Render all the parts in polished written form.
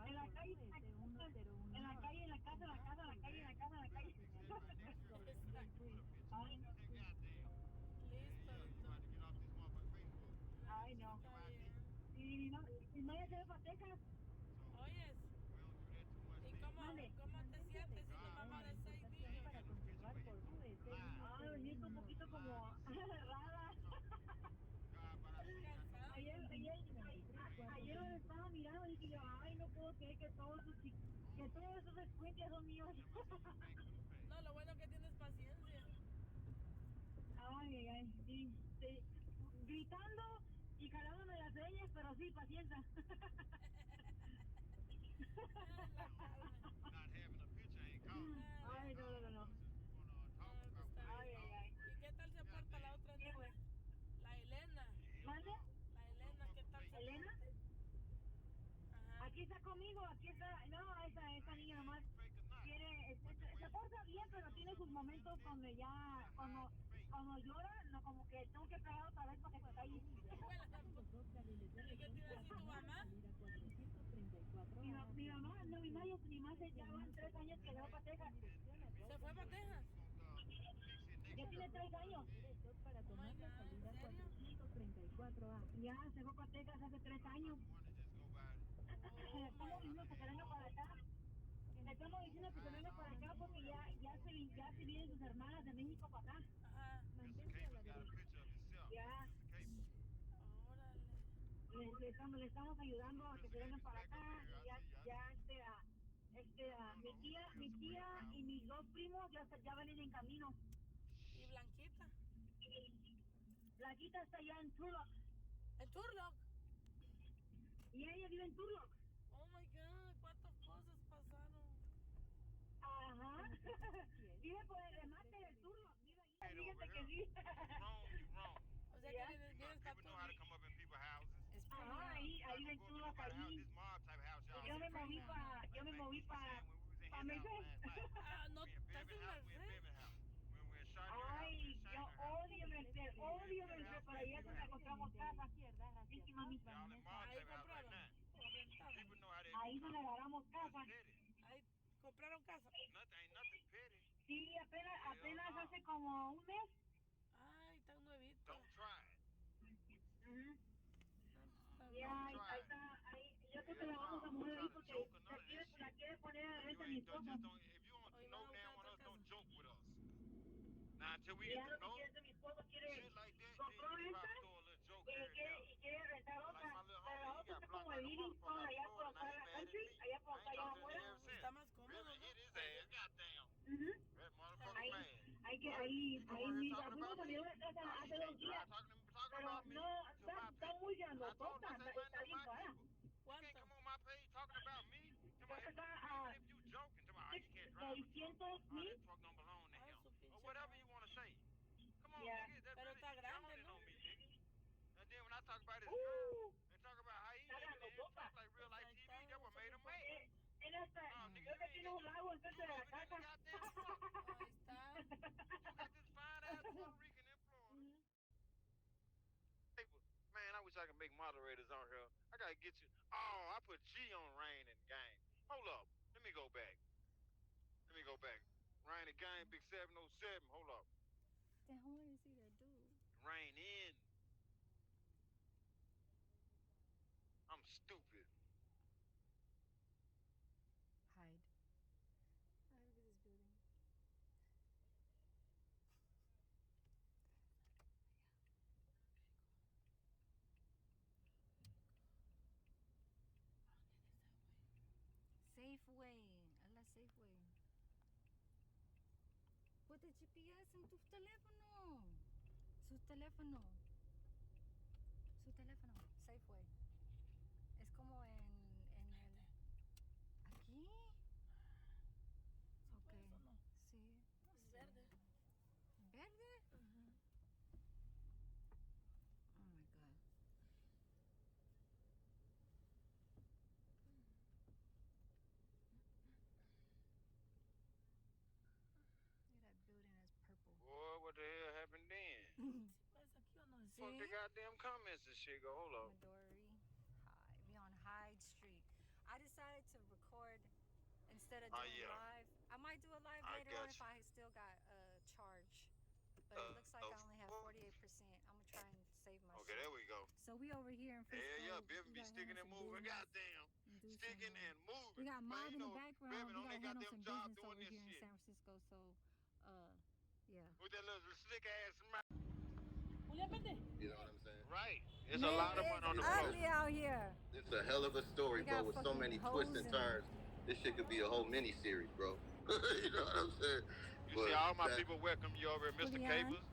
En la calle, en la calle, en la casa, en la casa, en la calle, en la casa, en la calle. Ay, no. Listo, Ay, no. Y no ya se ve para Texas. Oyes, ¿y cómo te sientes siendo mamá de 6 niños? Ay, me siento un poquito como rara. ¿Cansado? Ayer me estaba mirando y dije yo, ay, no puedo creer que todos esos escuintes son míos. No, lo bueno que tienes paciencia. Ay, sí, gritando y jalándome las señas, pero sí, paciencia. La calma. Ay, no. Pues está bien. Ay. ¿Y qué tal se porta la otra Qué niña? bueno. La Elena. ¿Mande? La Elena, ¿qué tal se ¿Elena? porta? Ajá. Aquí está conmigo, aquí está. No, esa niña nomás se porta bien, pero tiene sus momentos donde ya, cuando llora, no, como que tengo que pegar otra vez para que se calle. ¿Y qué te iba a decir tu mamá? Mi mamá, no, mi mamá ya van 3 años que se va para Texas. ¿Se fue para Texas? Ya tiene 3 años. Oh my God, ¿en serio? Ya se fue para Texas hace 3 años. Oh Estamos my. diciendo que se venga para acá. Le estamos diciendo que se venga para acá porque ya se vienen sus hermanas de México para acá. Ajá. Ya. Órale. Le estamos ayudando a que se vengan para acá y mi tía y mis 2 primos ya vienen en camino. ¿Y Blanquita? Blanquita está allá en Turlock ¿En Turlock? y ella vive en Turlock. Oh my God, ¿cuántas cosas pasaron? Ajá. Vive por el remate del Turlock. Vive ahí. Fíjate que sí. O sea que vienes para Turlock. Ajá, ahí ven Turlock ahí. Yo me moví para Merced. Ah, no, ¿estás en Merced? Ay, yo odio Merced, pero ya nos encontramos casa. Sí, mami. Ahí compraron. O rentaron. Ahí nos agarramos casa. Ahí compraron casa. Sí, apenas hace como un mes. Ay, tan nuevito. Ujú. Está bien. Ya, ahí está, yo creo que la vamos a mover ahí porque la quiere poner a renta mi esposo. Hoy van a buscar otra casa. Ya lo que quiere hacer mi esposo compró esta y quiere rentar otra, pero la otra está como el living con allá por acá en la country, allá por acá allá afuera. Está más cómodo, ¿no? Ahí, fuimos a mirar una casa hace 2 días, pero no, está muy grandotota, está bien cara. ¿Cuánto? Creo que está a 600,000. Ay, su pinche madre. Pero está grande, ¿no? Está grandotota. Pues ahí está, eso es lo importante. Creo que tiene un lago enfrente de la casa. Ahí está. Ujú. Man, I wish I could make moderators on here. I gotta get you. Oh, I put G on Rain and Game. Hold up. Let me go back. Rain and Game, Big 707. Hold up. Déjame decir a dude. Rain in. I'm stupid. Hide. I look at this building. Safeway, a la Safeway. Put the GPS en tu teléfono. Su teléfono. Safeway. Es como en el... ¿Aquí? ¿Sí Ok. puedes o no? Sí. Es verde. ¿Verde? Ajá. Oh my God. Look at that building that's purple. Boy, what the hell happened then? ¿Sí puedes aquí o no? Fuck the goddamn comments and shit. Go, hold up. Midori. Hi. instead of Oh, doing yeah. live. I might do a live I later on got if you. I still got charge. But it looks like I only have 48%. I'm gonna try and save my Okay, shit. there we go. So we over here in Frisco. Yeah, Bevan We be gotta sticking handle and some moving. business Goddamn. and do Sticking some, and moving. we got Man, mob you in the know, background. Bevan We on gotta that handle goddamn some job business doing over this here in shit. San Francisco. So, yeah. With that little slick ass mouth. You know what I'm saying? Right. It's Man, a lot of money on the it's floor. ugly out here. It's a hell of a story, They bro, got with so fucking many twists hoes and in turns. This shit could be a whole mini series, bro. You know what I'm saying? You But see, all my that- people welcome you over at Mr. Julian. Capers.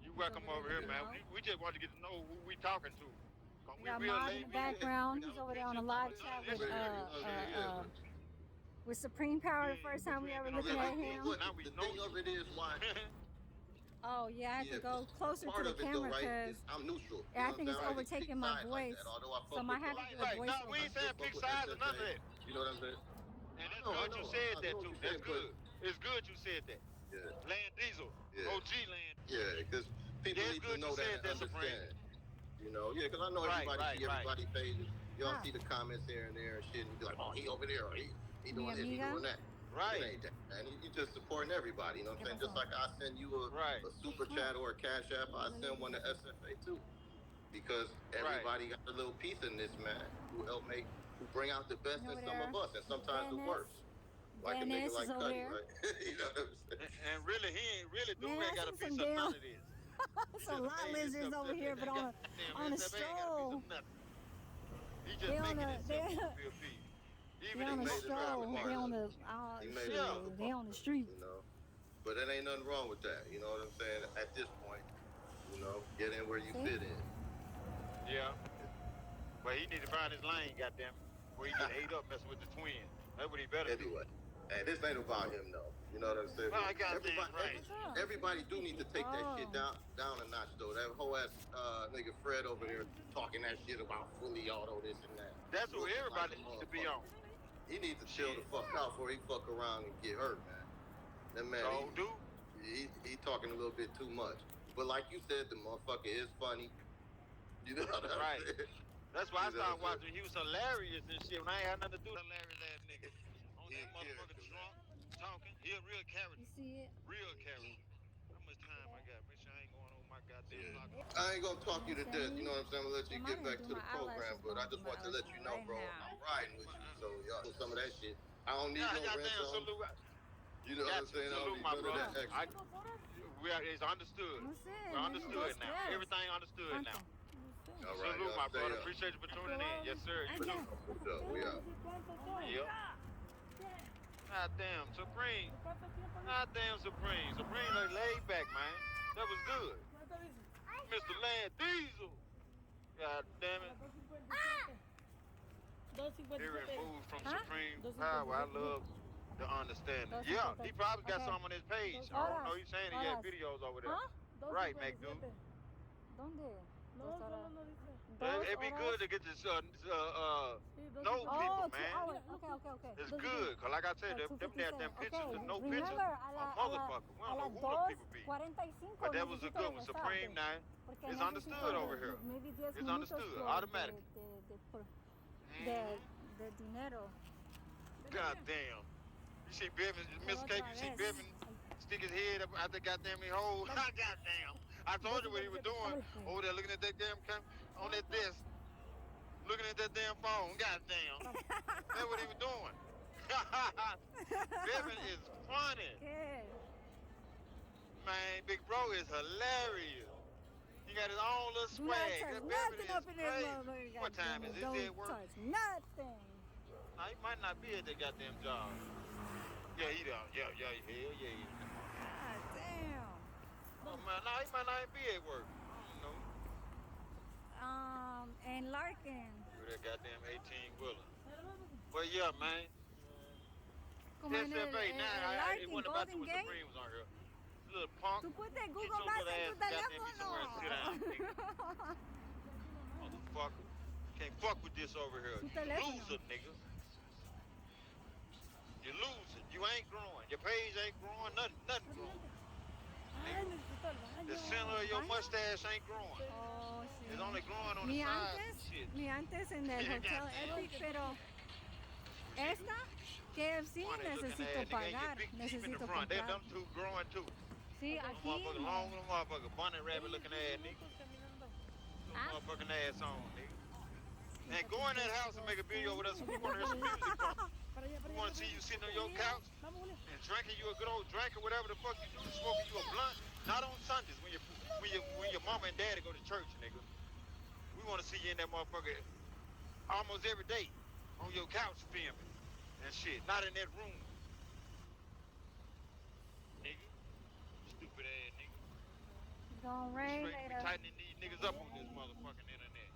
You welcome over over there here, looking man. out. We just want to get to know who we talking to. We We got real Mob late. in the background. He's over there on a live chat with Supreme Power. The first time we ever looking at him. Now we the know thing of it is why. Oh yeah, I have to go closer to part the of it, camera though, right, because is I'm neutral. I think it's I overtaking pick my sides like voice. that, although I So I fuck might with have y'all. to do a right. No, voiceover. we ain't saying pick sides or none of that. You know what I'm saying? And that's I good know, you said I that know what too. you're That's saying, good. It's good you said that. Yeah. Land Diesel. Yeah. OG Land. Yeah, because people Yeah, it's need to good know you that said and that, Supreme. understand. You know, yeah, because I know Right, everybody see right. everybody pages. Y'all Ah. see the comments here and there and shit, and you be like, oh, he over there, or he Mi doing this, he amiga. doing that. Right. It ain't that, man. You just supporting everybody, you know what I'm saying? Just like I send you Right. a super chat or a cash app, I send one to SFA too. Because everybody got a little piece in this, man, who bring out the best in some of us, and sometimes the worst. Like a nigga like Cuddy, right? You know what I'm saying? And really, he ain't really do ain't got a piece of damn- none of this. Some lot lizards over here, but on a stroll. He just They on making a himself they, to be a piece. they Even on a his stroll. part. They on the they on the street. You know, but there ain't nothing wrong with that. You know what I'm saying? At this point, you know, get in where you fit in. Yeah. But he need to find his lane, goddamn, where he get ate up messing with the twin. That's what he better do. Anyway, hey, this ain't about him though. You know what I'm saying? Well, goddamn right. Everybody do need to take that shit down a notch though. That whole ass nigga Fred over there talking that shit about fully auto this and that. That's what everybody needs to be on. He needs to chill the fuck out before he fuck around and get hurt, man. That man, he talking a little bit too much. But like you said, the motherfucker is funny. You know what I'm saying? That's why I started watching. He was hilarious and shit. When I ain't had nothing to do with hilarious ass nigga. On that motherfucker drunk, talking. He a real character. You see it? Real character. How much time I got? Make sure I ain't going over my goddamn clock. I ain't gonna talk you to death, you know what I'm saying? I'm gonna let you get back to the program, but I just want to let you know, bro, I'm riding with you. So y'all do some of that shit. I don't need no ransom. You know what I'm saying? I don't need none of that extra. It's understood. We're understood now. Everything understood now. All right, salute, my brother. Appreciate you for tuning in. Yes, sir. You too. We out. Yep. Goddamn, Supreme. Goddamn, Supreme. Supreme like laid back, man. That was good. Mr. Land Diesel. God damn it. He removed from Supreme Power. I love the understanding. Yeah, he probably got some on his page. I don't know. He's saying he had videos over there. Right, Mac dude. ¿Dónde? It'd be good to get this know people, man. Okay. It's good, cause like I said, them damn pictures, no pictures, a motherfucker. We don't know who the people be. But that was a good one. Supreme now is understood over here. It's understood, automatic. De dinero. God damn. You see Bevan, Miss Cake, you see Bevan stick his head up out the goddamn hole. Goddamn. I told you what he was doing. Over there looking at that damn camera, on that desk. Looking at that damn phone. Goddamn. That's what he was doing. Bevan is funny. Man, Big Bro is hilarious. He got his own little swag. Bevan is crazy. What time is it? Is he at work? Touch nothing. Nah, he might not be at that goddamn job. Yeah, he down. Yeah, hell yeah. God damn. Oh man, nah, he might not be at work. I don't know. And Larkin. With that goddamn 18-wheeler. But yeah, man. Como en el Larkin, Golden Gate. Supreme was on here. Little punk. Tú pusiste Google Maps en tu teléfono. Motherfucker. Can't fuck with this over here. You loser, nigga. You losing. You ain't growing. Your page ain't growing. Nothing growing. The center of your mustache ain't growing. Oh, sí. It's only growing on the side. Mi antes en el Hotel Epic, pero Esta KFC necesito pagar. Necesito front. They comprar. them two growing too. Sí, Them aquí. motherfucker long, them motherfucker bunny rabbit looking ass nigga. Ah. Motherfucking ass on, nigga. And go in that house and make a video with us. We want to hear some music from you. We want to see you sitting on your couch and drinking you a good old drink or whatever the fuck you do, smoking you a blunt. Not on Sundays when your mama and daddy go to church, nigga. We want to see you in that motherfucker almost every day on your couch filming and shit. Not in that room, nigga. Stupid ass nigga. It's gonna rain We later. tightening these niggas up on this motherfucking internet.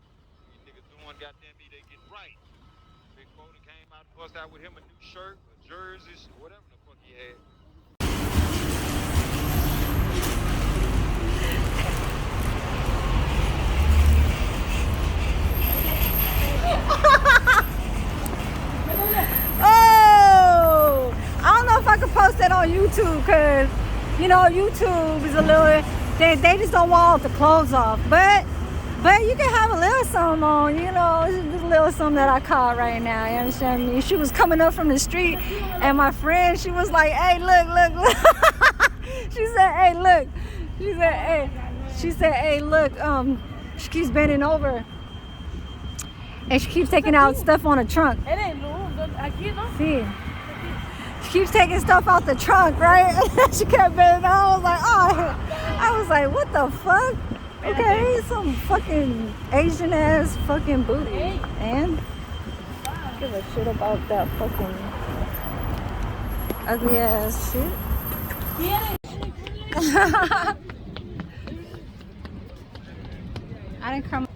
These niggas doing goddamn me, they get right. Big Foden came out and bust out with him a new shirt, a jersey, whatever the fuck he had. Oh, I don't know if I could post that on YouTube because, you know, YouTube is a little, they just don't want all the clothes off. But you can have a little something on, you know, it's just a little something that I caught right now, you understand me? She was coming up from the street and my friend, she was like, hey, look. She said, hey, look. She said, hey, look, she keeps bending over. And she keeps taking out stuff on the trunk. See, she keeps taking stuff out the trunk, right? She kept bending. I was like, oh, I was like, what the fuck? Okay, some fucking Asian ass fucking booty, and give a shit about that fucking ugly ass shit. I didn't come.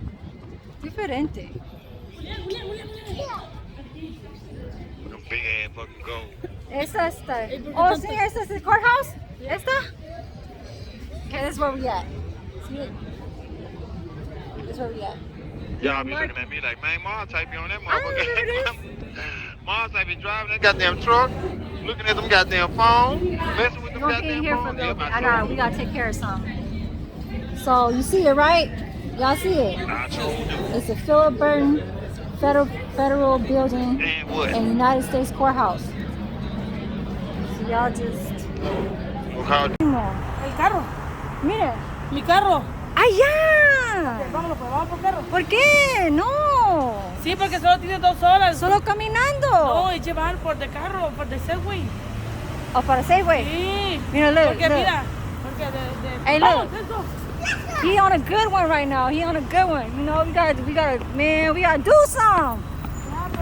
Diferente. Them big ass fucking gold. Esta está. Oh, sí, esta es the courthouse. Esta. Okay, this is where we at. See it? This is where we at. Y'all be looking at me like, man, Mars type be on that motherfucker. Mars type be driving that goddamn truck, looking at them goddamn phone, messing with them goddamn phones. We gotta take care of something. So you see it, right? Y'all see it? It's a Philip Burton federal building in United States courthouse. So y'all just. El carro. Mire. Mi carro. ¡Allá! Vámonos, pues vamos por carro. ¿Por qué? No. Sí, porque solo tiene 2 horas. Solo caminando. No, y llevar por de carro, por de Segway. ¿O para Segway? Sí. Mira, look. Porque mira. Porque de Hey, vamos, look. let's go. He on a good one right now. He on a good one. You know, we gotta do something.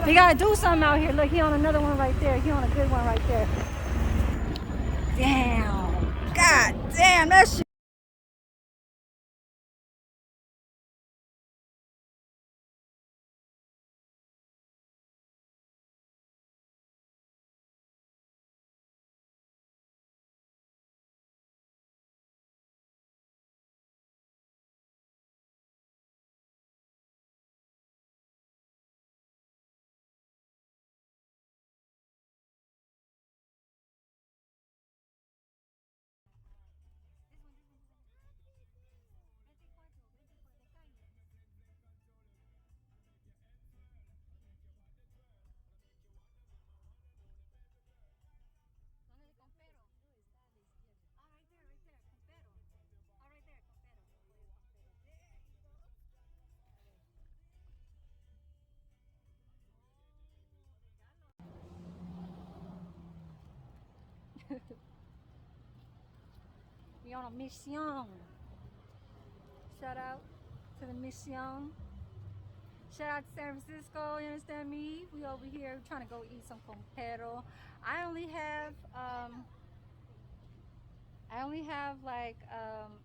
We gotta do something out here. Look, he on another one right there. He on a good one right there. Damn. God damn, that shit. We on a mission. Shout out to the mission. Shout out to San Francisco, you understand me? We over here trying to go eat some compero. I only have like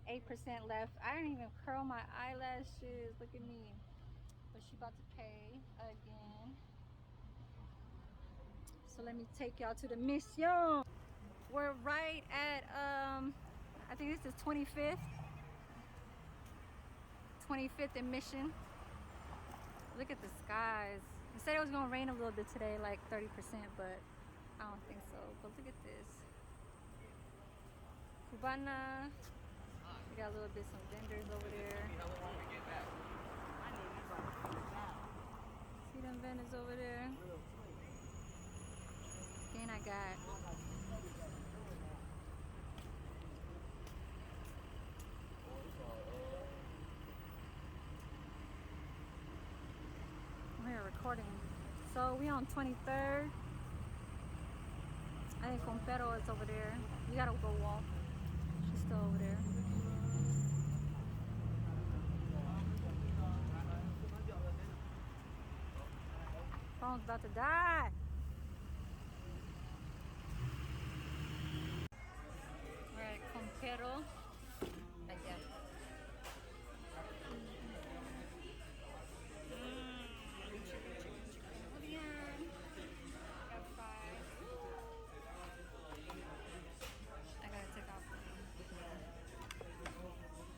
8% left. I didn't even curl my eyelashes. Look at me. But she about to pay again. So let me take y'all to the mission. We're right at I think this is 25th and Mission. Look at the skies. It said it was gonna rain a little bit today, like 30%, but I don't think so. But look at this. Cubana. We got a little bit some vendors over there. See them vendors over there? chain I got. We're recording. So we on 23rd. I think Compero is over there. You gotta go walk. She's still over there. Phone's about to die. Alright, Compero.